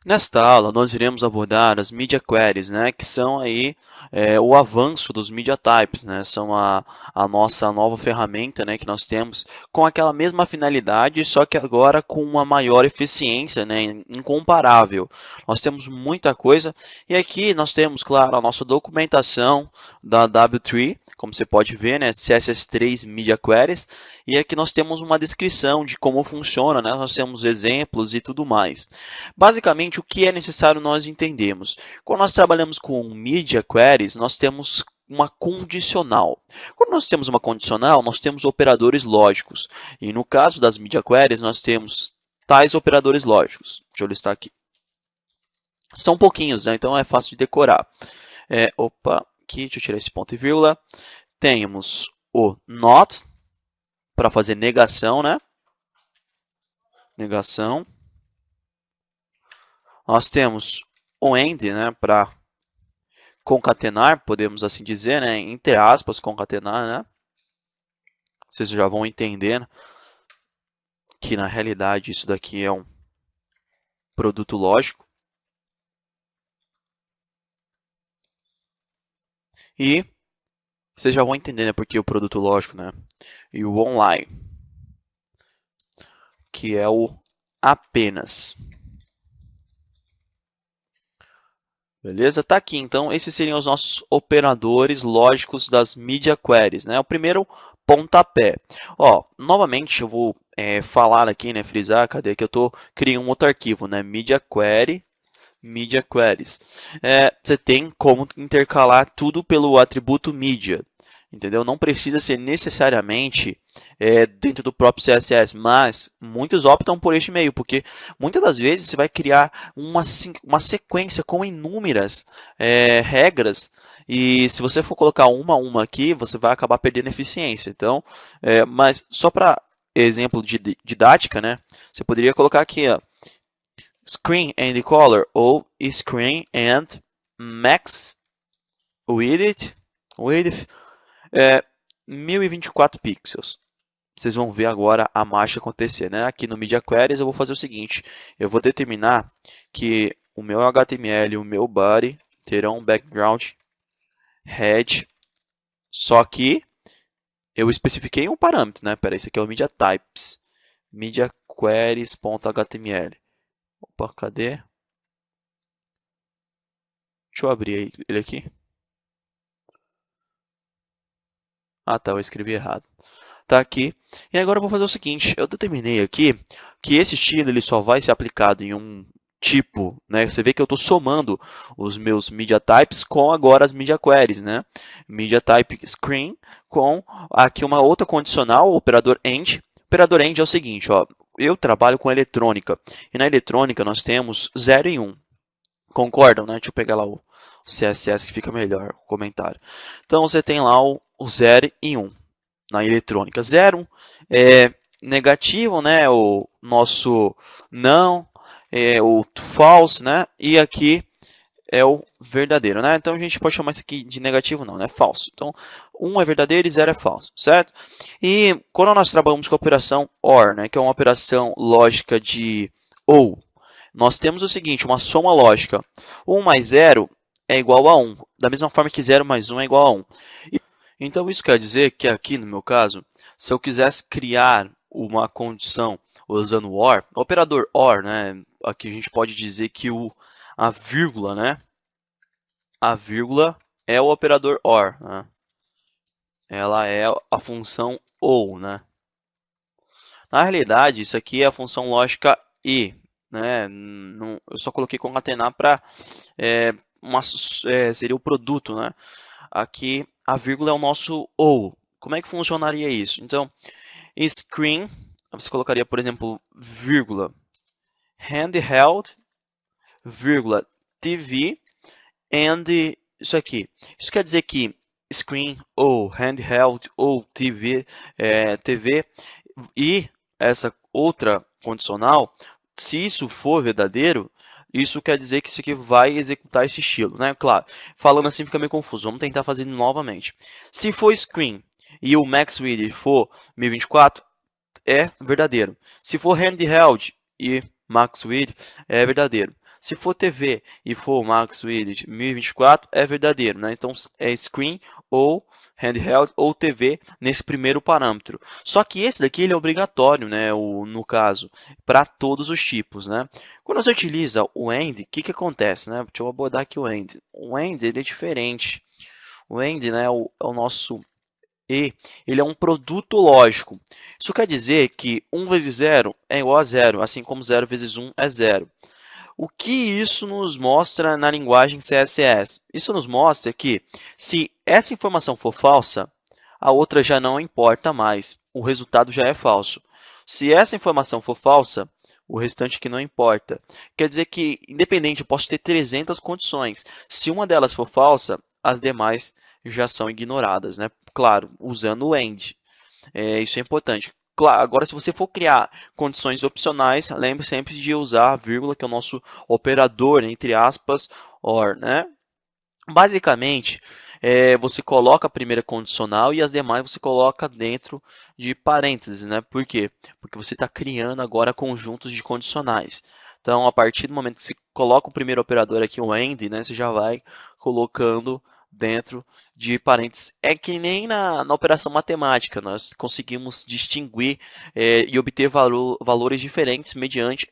Nesta aula, nós iremos abordar as Media Queries, né, que são aí o avanço dos Media Types, né, são a nossa nova ferramenta, né, que nós temos com aquela mesma finalidade, só que agora com uma maior eficiência, né, incomparável. Nós temos muita coisa e aqui nós temos, claro, a nossa documentação da W3, como você pode ver, né, CSS3 Media Queries, e aqui nós temos uma descrição de como funciona, né, nós temos exemplos e tudo mais. Basicamente, o que é necessário nós entendermos? Quando nós trabalhamos com Media Queries, nós temos uma condicional. Quando nós temos uma condicional, nós temos operadores lógicos. E no caso das Media Queries, nós temos tais operadores lógicos. Deixa eu listar aqui. São pouquinhos, né? Então é fácil de decorar. Aqui, deixa eu tirar esse ponto e vírgula. Temos o not, para fazer negação, né? Negação. Nós temos o end, né, para concatenar, podemos assim dizer, né, entre aspas, concatenar, né? Vocês já vão entender que na realidade isso daqui é um produto lógico. E vocês já vão entender, né, porque o produto lógico, né? E o online, que é o apenas. Beleza? Tá aqui, então, esses seriam os nossos operadores lógicos das Media Queries, né? O primeiro, pontapé. Ó, novamente, eu vou falar aqui, né, frisar, cadê que eu criei um outro arquivo, né? Media Query, Media Queries. Você tem como intercalar tudo pelo atributo Media. Entendeu? Não precisa ser necessariamente dentro do próprio CSS, mas muitos optam por este meio, porque muitas das vezes você vai criar uma sequência com inúmeras regras, e se você for colocar uma a uma aqui, você vai acabar perdendo eficiência. Então, mas só para exemplo de didática, né, você poderia colocar aqui, ó, screen and color ou screen and max width 1024 pixels. Vocês vão ver agora a mágica acontecer, né? Aqui no Media Queries eu vou fazer o seguinte, eu vou determinar que o meu HTML e o meu body terão um background head, só que eu especifiquei um parâmetro, né? Pera, esse aqui é o Media Types, Media Queries.html. Opa, cadê? Deixa eu abrir ele aqui. Ah, tá, eu escrevi errado. Tá aqui. E agora eu vou fazer o seguinte, eu determinei aqui que esse estilo ele só vai ser aplicado em um tipo, né? Você vê que eu estou somando os meus media types com agora as media queries, né? Media type screen com aqui uma outra condicional, o operador end. O operador end é o seguinte, ó, eu trabalho com eletrônica e na eletrônica nós temos 0 e 1. Concordam, né? Deixa eu pegar lá o CSS que fica melhor o comentário. Então você tem lá o 0 e 1 na eletrônica. 0 é negativo, né? O nosso não, o false, né? E aqui é o verdadeiro, né? Então a gente pode chamar isso aqui de negativo, não, né? Falso. Então 1 é verdadeiro e 0 é falso, certo? E quando nós trabalhamos com a operação OR, né? Que é uma operação lógica de ou, nós temos o seguinte, uma soma lógica. 1 mais 0 é igual a 1, da mesma forma que 0 mais 1 é igual a 1. Então, isso quer dizer que aqui, no meu caso, se eu quisesse criar uma condição usando o OR, o operador OR, né, aqui a gente pode dizer que a vírgula, né, a vírgula é o operador OR, né, ela é a função OU, né. Na realidade, isso aqui é a função lógica e, né, eu só coloquei concatenar para seria o produto, né. Aqui a vírgula é o nosso ou. Como é que funcionaria isso? Então, screen, você colocaria, por exemplo, vírgula, handheld, vírgula, TV, and isso aqui. Isso quer dizer que screen ou handheld ou TV, TV e essa outra condicional, se isso for verdadeiro, isso quer dizer que isso aqui vai executar esse estilo, né? Claro, falando assim fica meio confuso. Vamos tentar fazer novamente. Se for screen e o max width for 1024, é verdadeiro. Se for handheld e max width, é verdadeiro. Se for TV e for Max Width 1024, é verdadeiro, né? Então é screen ou handheld ou TV nesse primeiro parâmetro. Só que esse daqui ele é obrigatório, né? No caso, para todos os tipos, né? Quando você utiliza o AND, o que que acontece, né? Deixa eu abordar aqui o AND. O AND ele é diferente. O AND, né, é o nosso E, ele é um produto lógico. Isso quer dizer que 1 vezes 0 é igual a 0, assim como 0 vezes 1 é 0. O que isso nos mostra na linguagem CSS? Isso nos mostra que, se essa informação for falsa, a outra já não importa mais, o resultado já é falso. Se essa informação for falsa, o restante que não importa. Quer dizer que, independente, eu posso ter 300 condições. Se uma delas for falsa, as demais já são ignoradas, né? Claro, usando o AND. Isso é importante. Claro, agora, se você for criar condições opcionais, lembre sempre de usar a vírgula, que é o nosso operador, entre aspas, OR, né? Basicamente, você coloca a primeira condicional e as demais você coloca dentro de parênteses, né? Por quê? Porque você está criando agora conjuntos de condicionais. Então, a partir do momento que você coloca o primeiro operador aqui, o AND, né, você já vai colocando dentro de parênteses. É que nem na operação matemática, nós conseguimos distinguir e obter valores diferentes mediante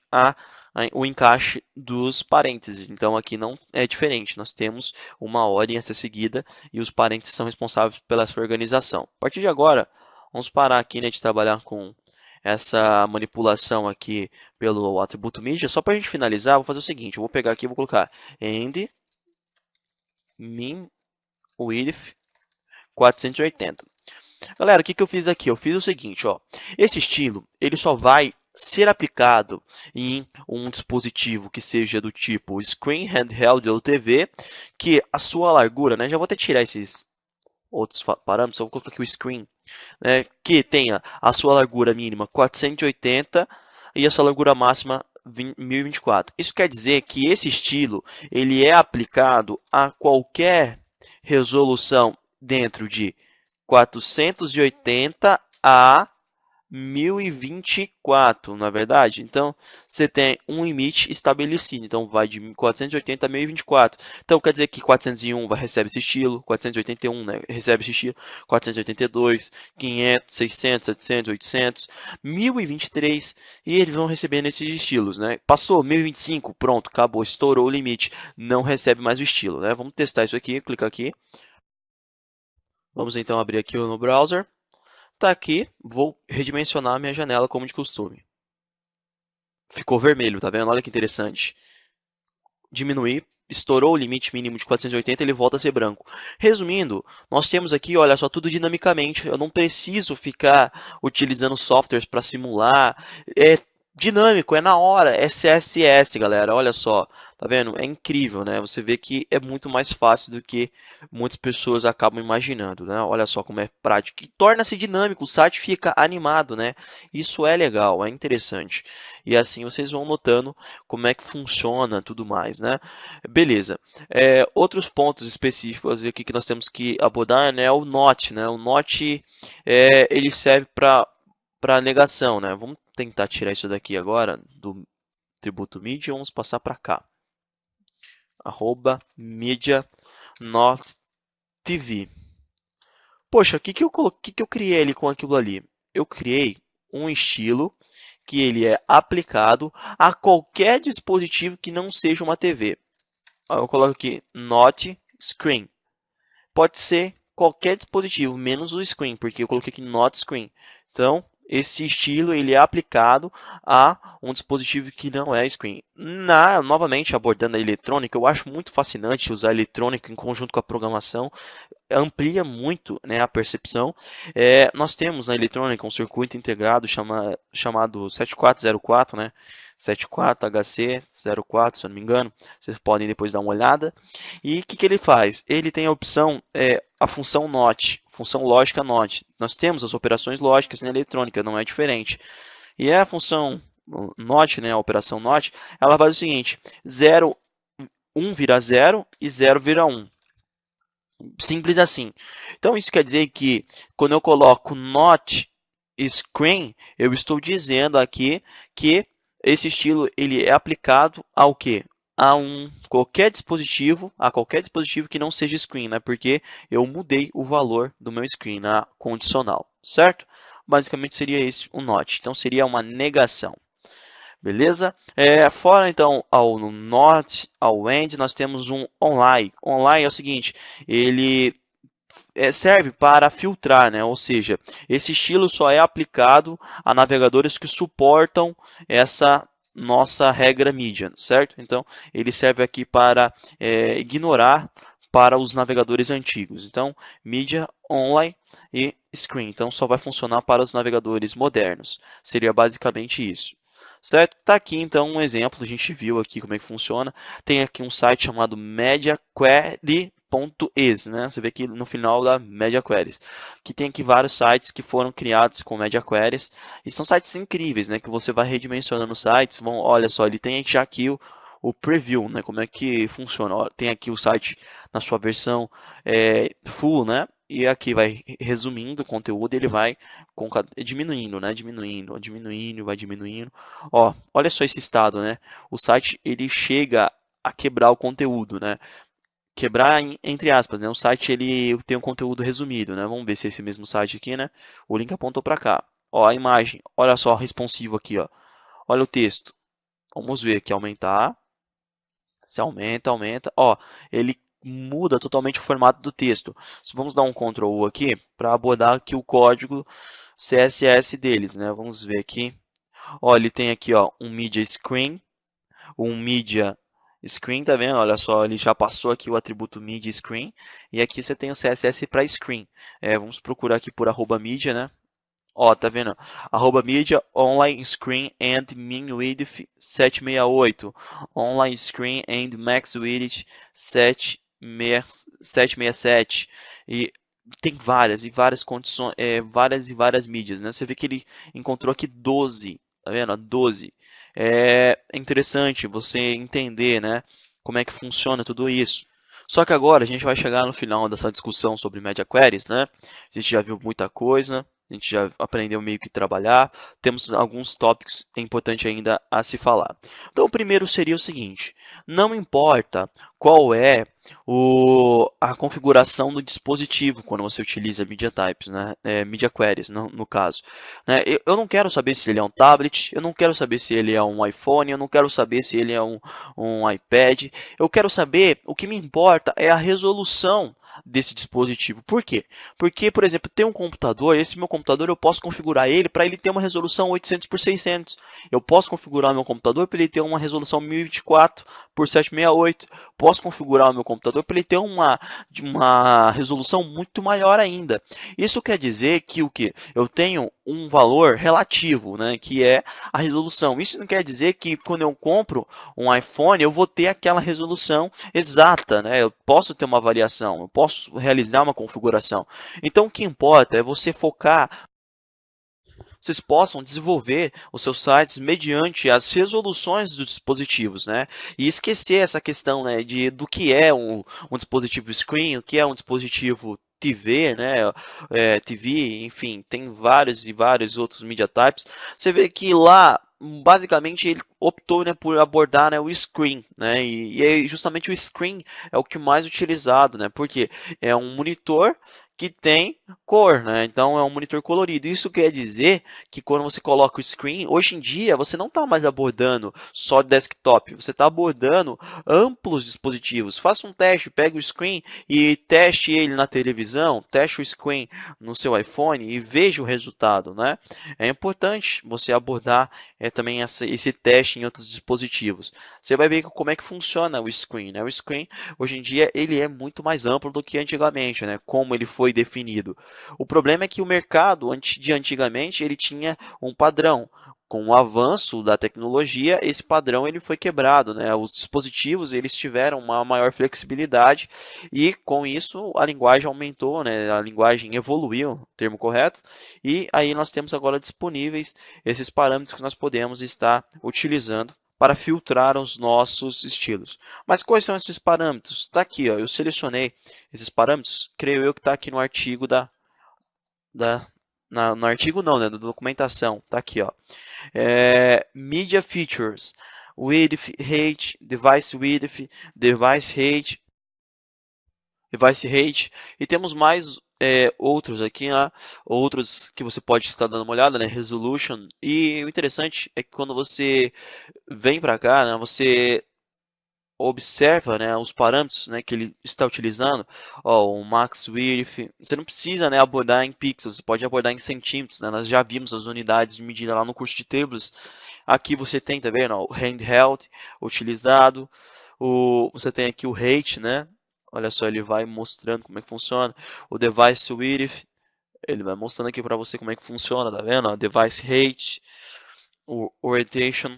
o encaixe dos parênteses. Então, aqui não é diferente. Nós temos uma ordem a ser seguida e os parênteses são responsáveis pela sua organização. A partir de agora, vamos parar aqui, né, de trabalhar com essa manipulação aqui pelo atributo mídia. Só para a gente finalizar, vou fazer o seguinte. Eu vou pegar aqui e vou colocar end min width 480. Galera, o que eu fiz aqui? Eu fiz o seguinte, ó. Esse estilo, ele só vai ser aplicado em um dispositivo que seja do tipo screen, handheld ou TV, que a sua largura, né? Já vou até tirar esses outros parâmetros, eu vou colocar aqui o screen, né? Que tenha a sua largura mínima 480 e a sua largura máxima 1024. Isso quer dizer que esse estilo ele é aplicado a qualquer resolução dentro de 480 a 1024, na verdade. Então, você tem um limite estabelecido. Então, vai de 480 a 1024. Então, quer dizer que 401 recebe esse estilo, 481, né, recebe esse estilo, 482, 500, 600, 700, 800, 1023, e eles vão recebendo esses estilos, né? Passou 1025, pronto, acabou, estourou o limite, não recebe mais o estilo, né? Vamos testar isso aqui, clica aqui. Vamos então abrir aqui no browser. Tá aqui, vou redimensionar a minha janela como de costume. Ficou vermelho, tá vendo? Olha que interessante. Diminuir, estourou o limite mínimo de 480, ele volta a ser branco. Resumindo, nós temos aqui, olha só, tudo dinamicamente. Eu não preciso ficar utilizando softwares para simular. É dinâmico, é na hora, é CSS, galera. Olha só, tá vendo? É incrível, né? Você vê que é muito mais fácil do que muitas pessoas acabam imaginando, né? Olha só como é prático. E torna-se dinâmico, o site fica animado, né? Isso é legal, é interessante. E assim vocês vão notando como é que funciona tudo mais, né? Beleza. Outros pontos específicos aqui que nós temos que abordar, né, é o NOT, né? O NOT ele serve para negação, né? Vamos tentar tirar isso daqui agora do atributo media, vamos passar para cá. @media not TV. Poxa, o que eu criei ali com aquilo ali? Eu criei um estilo que ele é aplicado a qualquer dispositivo que não seja uma TV. Eu coloco aqui not screen. Pode ser qualquer dispositivo, menos o screen, porque eu coloquei aqui not screen. Então, esse estilo ele é aplicado a um dispositivo que não é screen. Novamente, abordando a eletrônica, eu acho muito fascinante usar a eletrônica em conjunto com a programação. Amplia muito, né, a percepção. Nós temos na eletrônica um circuito integrado chamado 7404, né? 74HC04, se eu não me engano. Vocês podem depois dar uma olhada. E o que ele faz? Ele tem a opção, a função NOT, função lógica NOT. Nós temos as operações lógicas na eletrônica, não é diferente. E a função NOT, né, a operação NOT, ela faz o seguinte: 1 vira 0 e 0 vira 1. Simples assim. Então, isso quer dizer que quando eu coloco not screen, eu estou dizendo aqui que esse estilo ele é aplicado ao quê? a qualquer dispositivo que não seja screen, né? Porque eu mudei o valor do meu screen na condicional, certo? Basicamente seria esse o not. Então seria uma negação. Beleza? Fora então ao not, ao end, nós temos um online. Online é o seguinte, ele serve para filtrar, né? Ou seja, esse estilo só é aplicado a navegadores que suportam essa nossa regra mídia, certo? Então, ele serve aqui para ignorar para os navegadores antigos. Então, mídia, online e screen. Então, só vai funcionar para os navegadores modernos. Seria basicamente isso. Certo? Tá aqui então um exemplo, a gente viu aqui como é que funciona. Tem aqui um site chamado MediaQuery.is, né? Você vê aqui no final da Media Queries, que tem aqui vários sites que foram criados com Media Queries e são sites incríveis, né? Que você vai redimensionando os sites. Olha só, ele tem já aqui o preview, né? Como é que funciona? Ó, tem aqui o site na sua versão full, né? E aqui vai resumindo o conteúdo, ele vai diminuindo, né? Diminuindo, diminuindo, vai diminuindo. Ó, olha só esse estado, né? O site ele chega a quebrar o conteúdo, né? Quebrar entre aspas, né? O site ele tem um conteúdo resumido, né? Vamos ver se é esse mesmo site aqui, né? O link apontou para cá. Ó, a imagem, olha só, responsivo aqui, ó. Olha o texto. Vamos ver aqui aumentar. Se aumenta, aumenta. Ó, ele muda totalmente o formato do texto. Vamos dar um Ctrl U aqui para abordar aqui o código CSS deles, né? Vamos ver aqui. Ó, ele tem aqui, ó, um media screen, um media screen, tá vendo? Olha só, ele já passou aqui o atributo media screen e aqui você tem o CSS para screen. Vamos procurar aqui por @media, né? Ó, tá vendo? @media online screen and min width 768, online screen and max width 767 e tem várias e várias condições, várias e várias mídias, né? Você vê que ele encontrou aqui 12, tá vendo? 12. É interessante você entender, né, como é que funciona tudo isso. Só que agora a gente vai chegar no final dessa discussão sobre Media Queries, né? A gente já viu muita coisa, a gente já aprendeu meio que trabalhar, temos alguns tópicos importantes ainda a se falar. Então, o primeiro seria o seguinte: não importa qual é a configuração do dispositivo quando você utiliza Media Types, né? Media Queries, no caso. Né? Eu não quero saber se ele é um tablet, eu não quero saber se ele é um iPhone, eu não quero saber se ele é um iPad. Eu quero saber, o que me importa é a resolução desse dispositivo. Por quê? Porque, por exemplo, tem um computador, esse meu computador eu posso configurar ele para ele ter uma resolução 800 por 600. Eu posso configurar meu computador para ele ter uma resolução 1024 por 768. Posso configurar o meu computador para ele ter uma resolução muito maior ainda. Isso quer dizer que o que? Eu tenho um valor relativo, né, que é a resolução. Isso não quer dizer que quando eu compro um iPhone eu vou ter aquela resolução exata, né? Eu posso ter uma variação, eu posso realizar uma configuração. Então o que importa é você focar, vocês possam desenvolver os seus sites mediante as resoluções dos dispositivos, né? E esquecer essa questão, né, do que é um dispositivo screen, o que é um dispositivo TV, né? TV, enfim, tem vários e vários outros media types. Você vê que lá, basicamente, ele optou, né, por abordar, né, o screen, né? E justamente o screen é o que mais utilizado, né? Porque é um monitor que tem cor, né? Então é um monitor colorido. Isso quer dizer que quando você coloca o screen, hoje em dia você não está mais abordando só desktop, você está abordando amplos dispositivos. Faça um teste, pegue o screen e teste ele na televisão, teste o screen no seu iPhone e veja o resultado, né? É importante você abordar também esse teste em outros dispositivos. Você vai ver como é que funciona o screen, né? O screen hoje em dia ele é muito mais amplo do que antigamente, né? Como ele foi definido. O problema é que o mercado de antigamente ele tinha um padrão. Com o avanço da tecnologia, esse padrão ele foi quebrado, né? Os dispositivos eles tiveram uma maior flexibilidade e com isso a linguagem aumentou, né? A linguagem evoluiu, termo correto. E aí nós temos agora disponíveis esses parâmetros que nós podemos estar utilizando para filtrar os nossos estilos. Mas quais são esses parâmetros? Está aqui, ó, eu selecionei esses parâmetros, creio eu que está aqui no artigo no artigo não, né, da documentação, está aqui, ó. Media Features. width, height, device width, device height, device height, e temos mais outros aqui, né? Outros que você pode estar dando uma olhada, né? Resolution. E o interessante é que quando você vem para cá, né? Você observa, né, os parâmetros, né, que ele está utilizando, ó, o max width, você não precisa, né, abordar em pixels, você pode abordar em centímetros, né, nós já vimos as unidades de medida lá no curso de tables. Aqui você tem, tá vendo, ó, o handheld utilizado, você tem aqui o rate, né, olha só, ele vai mostrando como é que funciona, o device width, ele vai mostrando aqui para você como é que funciona, tá vendo, ó, device height, o orientation,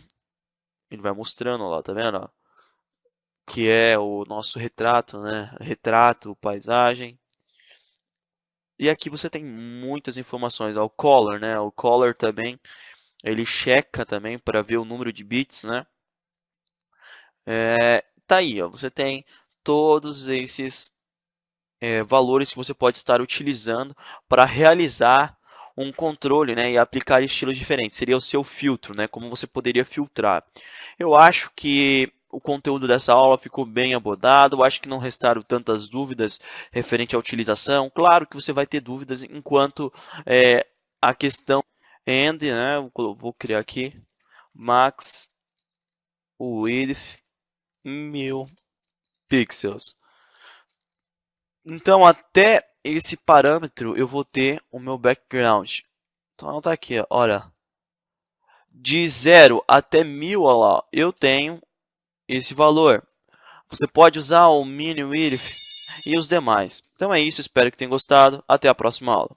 ele vai mostrando lá, tá vendo, ó, que é o nosso retrato, né? Retrato, paisagem. E aqui você tem muitas informações. Ó, o color, né? O color também, ele checa também para ver o número de bits, né? Tá aí, ó, você tem todos esses valores que você pode estar utilizando para realizar um controle, né, e aplicar estilos diferentes. Seria o seu filtro, né, como você poderia filtrar. Eu acho que o conteúdo dessa aula ficou bem abordado. Eu acho que não restaram tantas dúvidas referente à utilização. Claro que você vai ter dúvidas enquanto a questão and, né, vou criar aqui max width 1000 pixels. Então, até esse parâmetro, eu vou ter o meu background. Então, tá aqui, ó, olha. De 0 até 1000, olha lá, eu tenho esse valor. Você pode usar o min, width e os demais. Então é isso, espero que tenham gostado. Até a próxima aula.